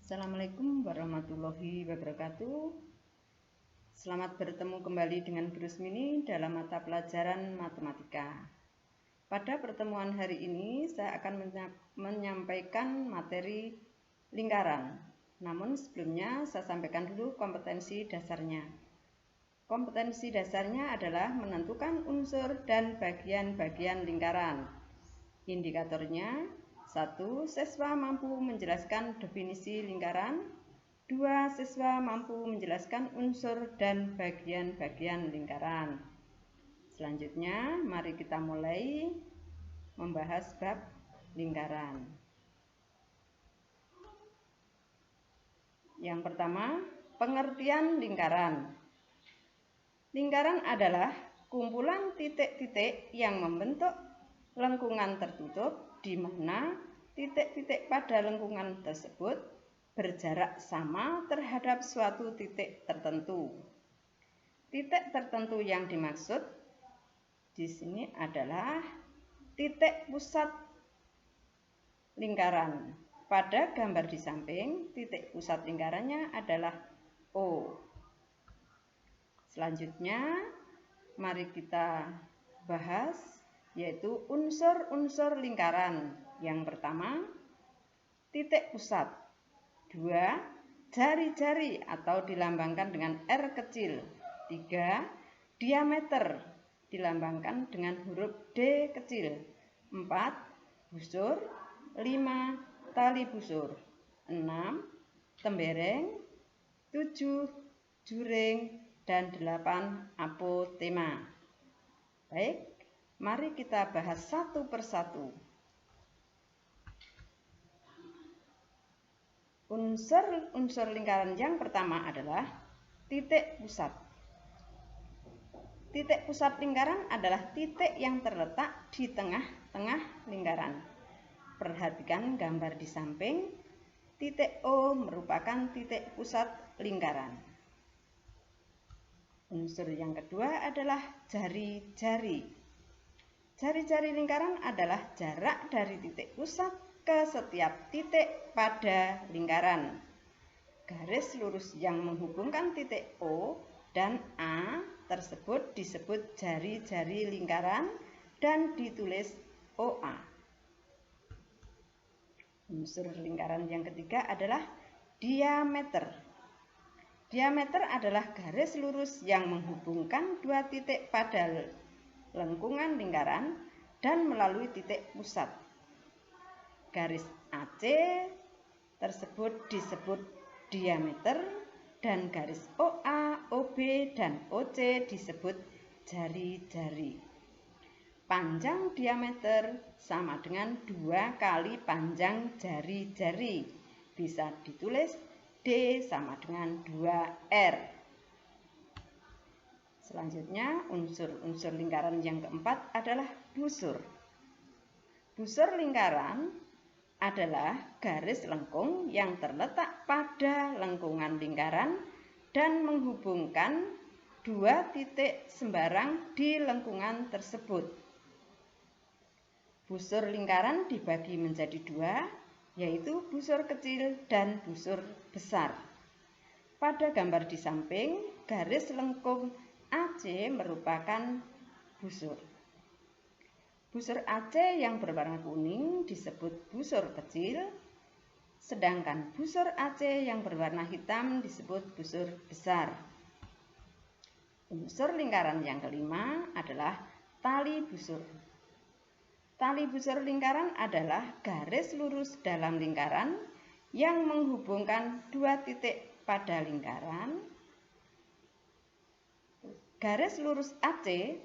Assalamualaikum warahmatullahi wabarakatuh. Selamat bertemu kembali dengan Bu Rusmini dalam mata pelajaran matematika. Pada pertemuan hari ini saya akan menyampaikan materi lingkaran. Namun sebelumnya saya sampaikan dulu kompetensi dasarnya. Kompetensi dasarnya adalah menentukan unsur dan bagian-bagian lingkaran. Indikatornya: 1. Siswa mampu menjelaskan definisi lingkaran. 2. Siswa mampu menjelaskan unsur dan bagian-bagian lingkaran. Selanjutnya, mari kita mulai membahas bab lingkaran. Yang pertama, pengertian lingkaran. Lingkaran adalah kumpulan titik-titik yang membentuk lengkungan tertutup di mana titik-titik pada lengkungan tersebut berjarak sama terhadap suatu titik tertentu. Titik tertentu yang dimaksud di sini adalah titik pusat lingkaran. Pada gambar di samping, titik pusat lingkarannya adalah O. Selanjutnya, mari kita bahas yaitu unsur-unsur lingkaran. Yang pertama, titik pusat. 2. Jari-jari atau dilambangkan dengan R kecil. 3. Diameter dilambangkan dengan huruf D kecil. 4. Busur. 5. Tali busur. 6. Tembereng. 7. Juring. Dan 8. Apotema. Baik, mari kita bahas satu persatu. Unsur-unsur lingkaran yang pertama adalah titik pusat. Titik pusat lingkaran adalah titik yang terletak di tengah-tengah lingkaran. Perhatikan gambar di samping. Titik O merupakan titik pusat lingkaran. Unsur yang kedua adalah jari-jari. Jari-jari lingkaran adalah jarak dari titik pusat ke setiap titik pada lingkaran. Garis lurus yang menghubungkan titik O dan A tersebut disebut jari-jari lingkaran dan ditulis OA. Unsur lingkaran yang ketiga adalah diameter. Diameter adalah garis lurus yang menghubungkan dua titik pada lengkungan lingkaran dan melalui titik pusat. Garis AC tersebut disebut diameter dan garis OA, OB, dan OC disebut jari-jari. Panjang diameter sama dengan 2 kali panjang jari-jari. Bisa ditulis D sama dengan 2R. Selanjutnya, unsur-unsur lingkaran yang keempat adalah busur. Busur lingkaran adalah garis lengkung yang terletak pada lengkungan lingkaran dan menghubungkan dua titik sembarang di lengkungan tersebut. Busur lingkaran dibagi menjadi dua, yaitu busur kecil dan busur besar. Pada gambar di samping, garis lengkung AC merupakan busur. Busur AC yang berwarna kuning disebut busur kecil, sedangkan busur AC yang berwarna hitam disebut busur besar. Unsur lingkaran yang kelima adalah tali busur. Tali busur lingkaran adalah garis lurus dalam lingkaran yang menghubungkan dua titik pada lingkaran. Garis lurus AC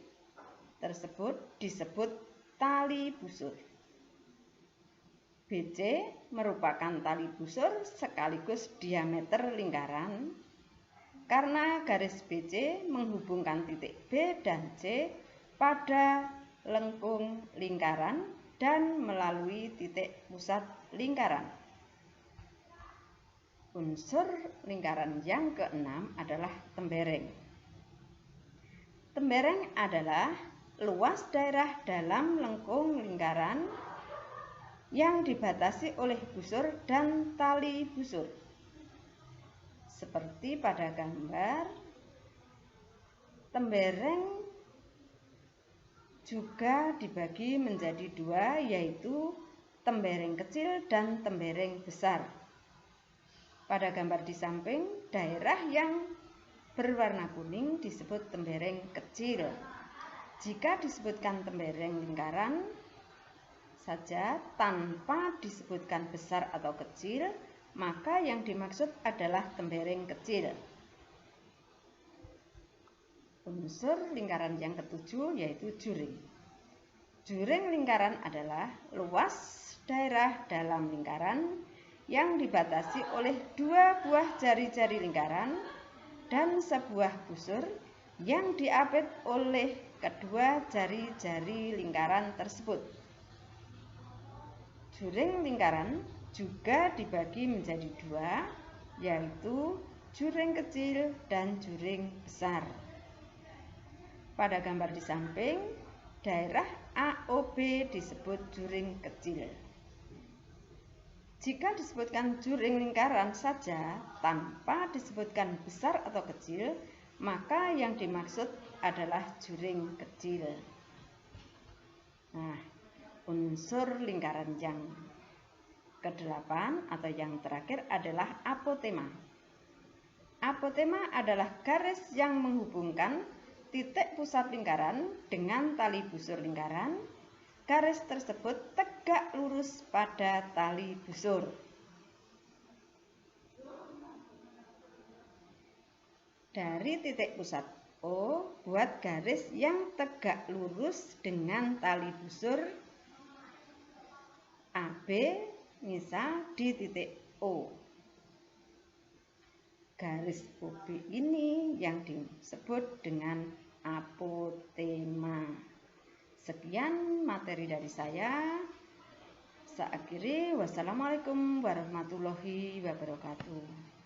tersebut disebut tali busur. BC merupakan tali busur sekaligus diameter lingkaran karena garis BC menghubungkan titik B dan C pada lengkung lingkaran dan melalui titik pusat lingkaran. Unsur lingkaran yang keenam adalah tembereng. Tembereng adalah luas daerah dalam lengkung lingkaran yang dibatasi oleh busur dan tali busur. Seperti pada gambar, tembereng juga dibagi menjadi dua, yaitu tembereng kecil dan tembereng besar. Pada gambar di samping, daerah yang berwarna kuning disebut tembereng kecil. Jika disebutkan tembereng lingkaran saja tanpa disebutkan besar atau kecil, maka yang dimaksud adalah tembereng kecil. Unsur lingkaran yang ketujuh yaitu juring. Juring lingkaran adalah luas daerah dalam lingkaran yang dibatasi oleh dua buah jari-jari lingkaran dan sebuah busur yang diapit oleh kedua jari-jari lingkaran tersebut. Juring lingkaran juga dibagi menjadi dua, yaitu juring kecil dan juring besar. Pada gambar di samping, daerah AOB disebut juring kecil. Jika disebutkan juring lingkaran saja tanpa disebutkan besar atau kecil, maka yang dimaksud adalah juring kecil. Nah, unsur lingkaran yang ke-8 atau yang terakhir adalah apotema. Apotema adalah garis yang menghubungkan titik pusat lingkaran dengan tali busur lingkaran. Garis tersebut tegak lurus pada tali busur. Dari titik pusat O, buat garis yang tegak lurus dengan tali busur AB, misal di titik O. Garis OB ini yang disebut dengan apotema. Sekian materi dari saya. Saya akhiri. Wassalamualaikum warahmatullahi wabarakatuh.